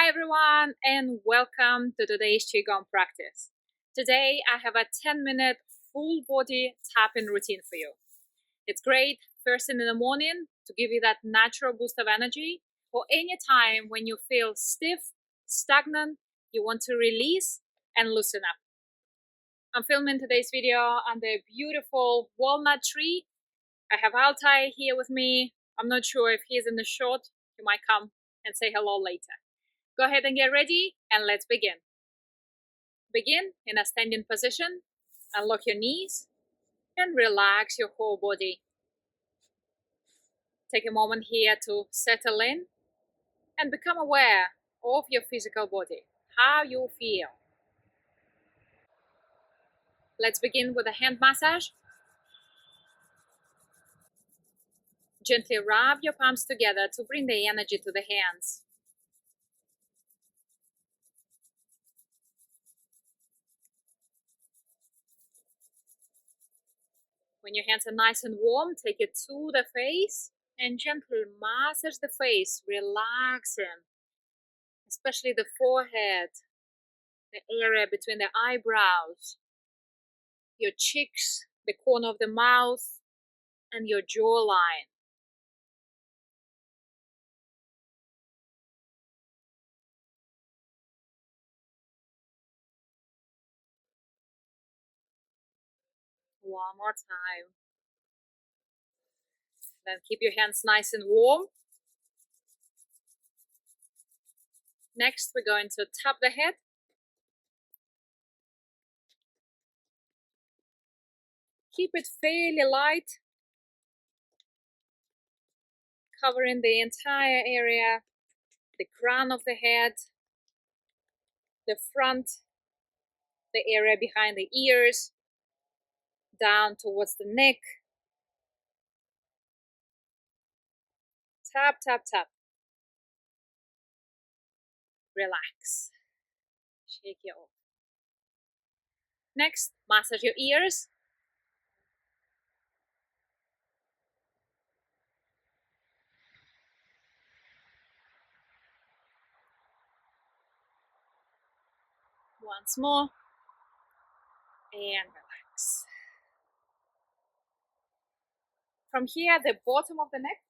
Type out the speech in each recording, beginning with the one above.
Hi everyone and welcome to today's Qigong practice. Today I have a 10-minute full body tapping routine for you. It's great first thing in the morning to give you that natural boost of energy, or any time when you feel stiff, stagnant, you want to release and loosen up. I'm filming today's video under a beautiful walnut tree. I have Altai here with me. I'm not sure if he's in the shot. He might come and say hello later. Go ahead and get ready and let's begin. Begin in a standing position, unlock your knees and relax your whole body. Take a moment here to settle in and become aware of your physical body, how you feel. Let's begin with a hand massage. Gently rub your palms together to bring the energy to the hands. When your hands are nice and warm, take it to the face and gently massage the face, relaxing, especially the forehead, the area between the eyebrows, your cheeks, the corner of the mouth, and your jawline. One more time. Then keep your hands nice and warm. Next, we're going to tap the head. Keep it fairly light, covering the entire area, the crown of the head, the front, the area behind the ears, down towards the neck. Tap, tap, tap. Relax. Shake it off. Next, massage your ears. Once more. And relax. From here, the bottom of the neck.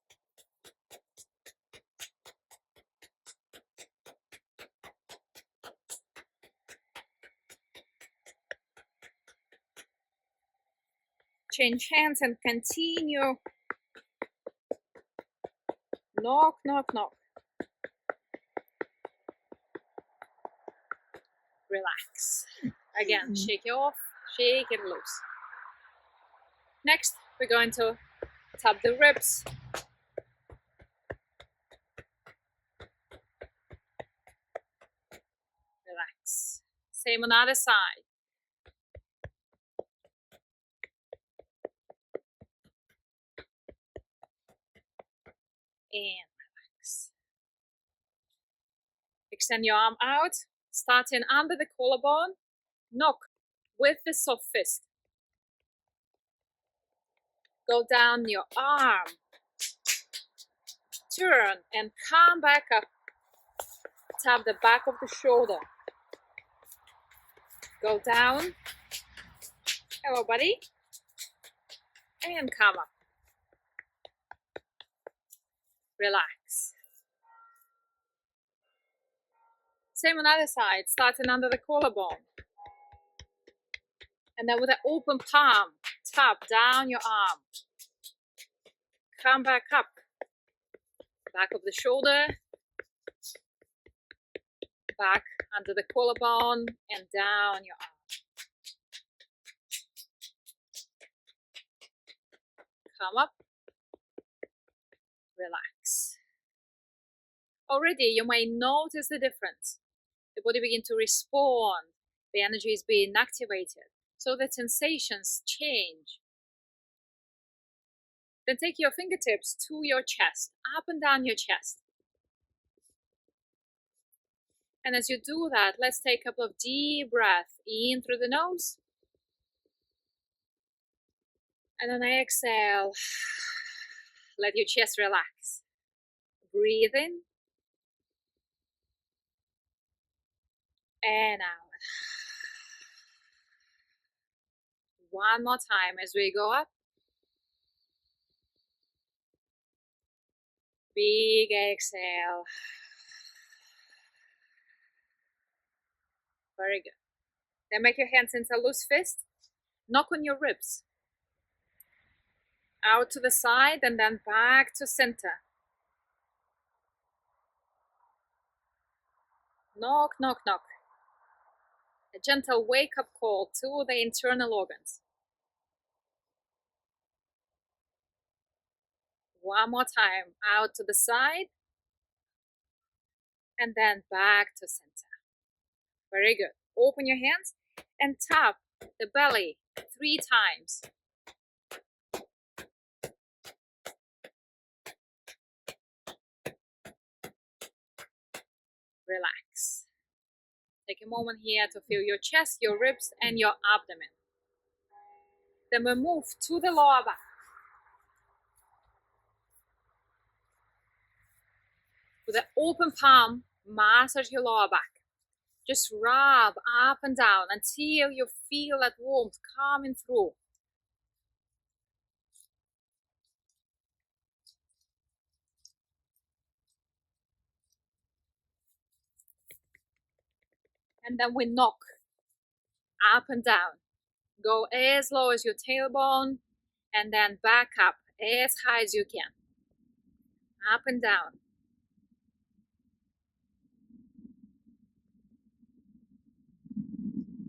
Change hands and continue. Knock, knock, knock. Relax. Again, shake it off, shake it loose. Next, we're going to tap the ribs. Relax. Same on the other side. And relax. Extend your arm out, starting under the collarbone. Knock with the soft fist. Go down your arm. Turn and come back up. Tap the back of the shoulder. Go down. Hello, buddy. And come up. Relax. Same on the other side, starting under the collarbone. And then with an open palm, tap down your arm. Come back up. Back of the shoulder. Back under the collarbone and down your arm. Come up. Relax. Already you may notice the difference. The body begins to respond. The energy is being activated. So the sensations change. Then take your fingertips to your chest, up and down your chest. And as you do that, let's take a couple of deep breaths in through the nose. And then exhale. Let your chest relax. Breathe in. and out. One more time as we go up. Big exhale. Very good. Then make your hands into a loose fist. Knock on your ribs. Out to the side and then back to center. Knock, knock, knock. A gentle wake-up call to the internal organs. One more time. Out to the side and then back to center. Very good. Open your hands and tap the belly 3 times. Relax. Take a moment here to feel your chest, your ribs, and your abdomen. Then we move to the lower back. With an open palm, massage your lower back. Just rub up and down until you feel that warmth coming through. And then we knock up and down. Go as low as your tailbone and then back up as high as you can. Up and down.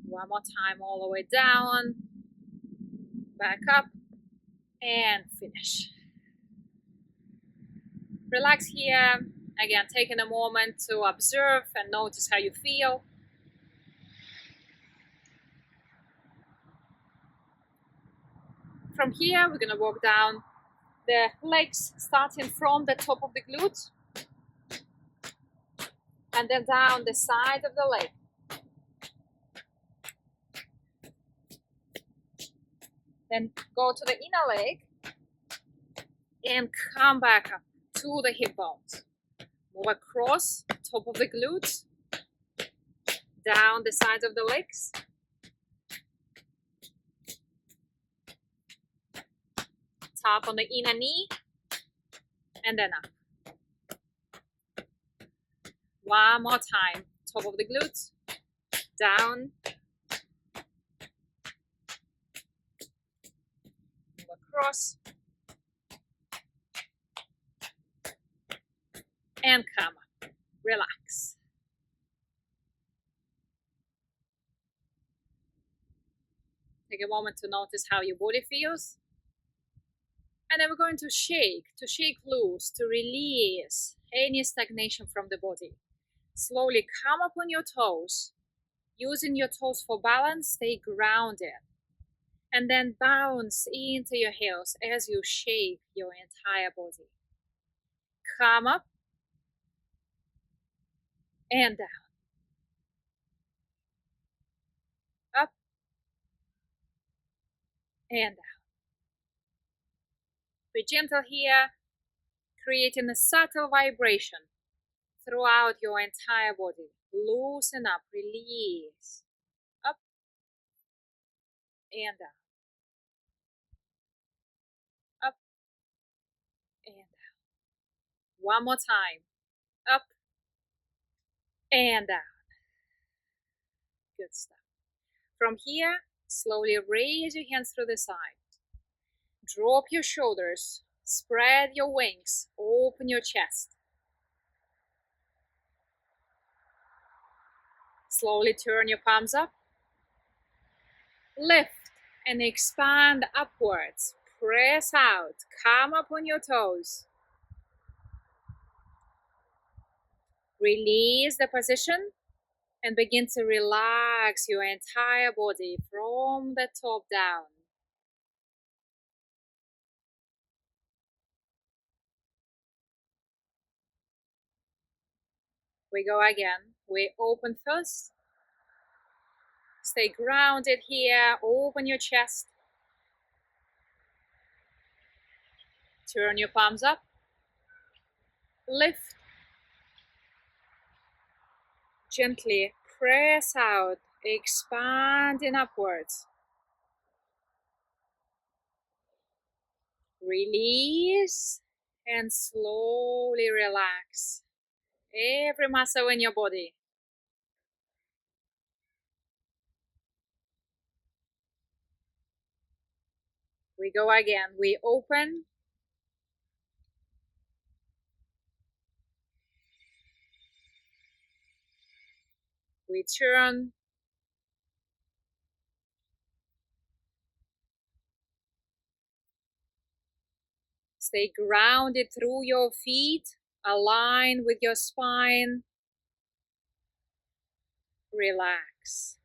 One more time all the way down. Back up and finish. Relax here. Again, taking a moment to observe and notice how you feel. From here, we're going to walk down the legs, starting from the top of the glute and then down the side of the leg. Then go to the inner leg and come back up to the hip bones. Move across top of the glutes, down the sides of the legs. Tap on the inner knee and then up. One more time. Top of the glutes, down, move across, and come up. Relax. Take a moment to notice how your body feels. And then we're going to shake loose, to release any stagnation from the body. Slowly come up on your toes. Using your toes for balance, stay grounded. And then bounce into your heels as you shake your entire body. Come up and down. Up and down. Be gentle here, creating a subtle vibration throughout your entire body. Loosen up, release. Up and down. Up and down. One more time. Up and down. Good stuff. From here, slowly raise your hands to the side. Drop your shoulders. Spread your wings. Open your chest. Slowly turn your palms up. Lift and expand upwards. Press out. Come up on your toes. Release the position and begin to relax your entire body from the top down. We go again. We open first. Stay grounded here. Open your chest. Turn your palms up. Lift. Gently press out, expanding upwards. Release and slowly relax every muscle in your body. We go again. We open. We turn. Stay grounded through your feet. Align with your spine. Relax.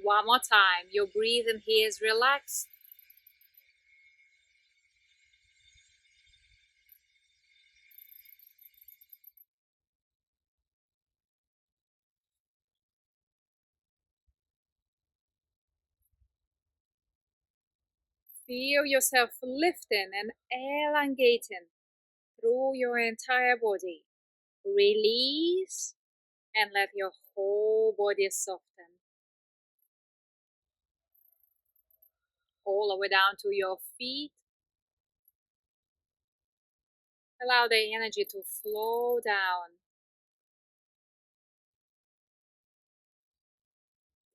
One more time. Your breathing here is relaxed. Feel yourself lifting and elongating through your entire body. Release and let your whole body soften. All the way down to your feet. Allow the energy to flow down.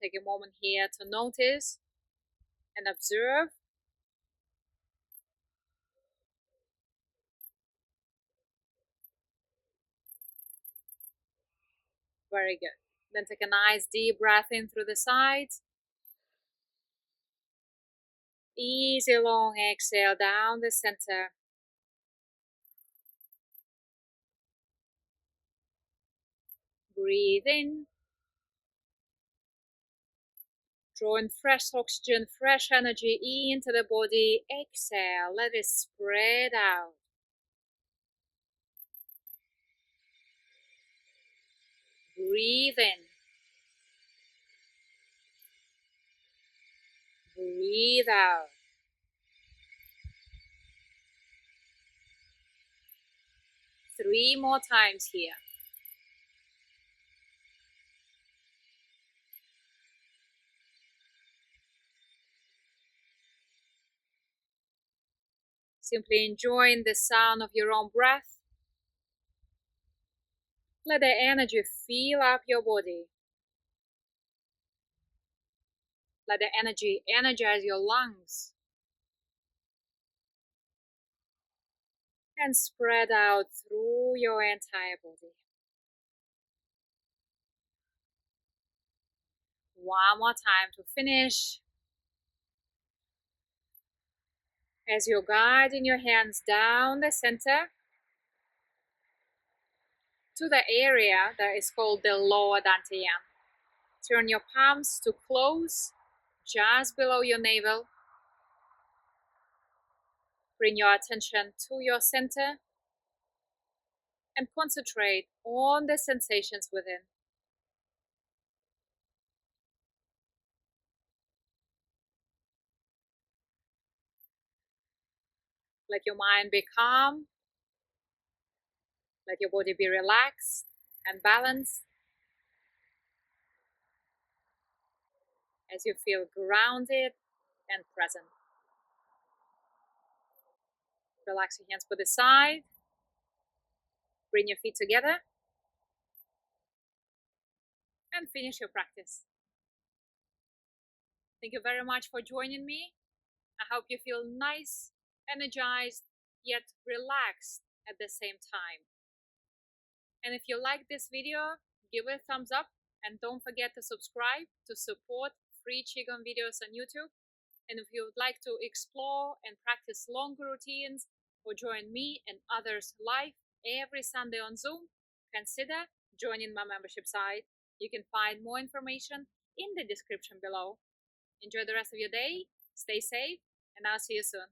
Take a moment here to notice and observe. Very good. Then take a nice deep breath in through the sides. Easy long exhale down the center. Breathe in. Drawing fresh oxygen, fresh energy into the body. Exhale, let it spread out. Breathe in. Breathe out. Three more times here. Simply enjoying the sound of your own breath. Let the energy fill up your body. Let the energy energize your lungs. And spread out through your entire body. One more time to finish. As you're guiding your hands down the center to the area that is called the lower dantian. Turn your palms to close just below your navel. Bring your attention to your center and concentrate on the sensations within. Let your mind be calm. Let your body be relaxed and balanced as you feel grounded and present. Relax your hands to the side. Bring your feet together and finish your practice. Thank you very much for joining me. I hope you feel nice, energized, yet relaxed at the same time. And if you like this video, give it a thumbs up and don't forget to subscribe to support free Qigong videos on YouTube. And if you would like to explore and practice longer routines or join me and others live every Sunday on Zoom, consider joining my membership site. You can find more information in the description below. Enjoy the rest of your day, stay safe, and I'll see you soon.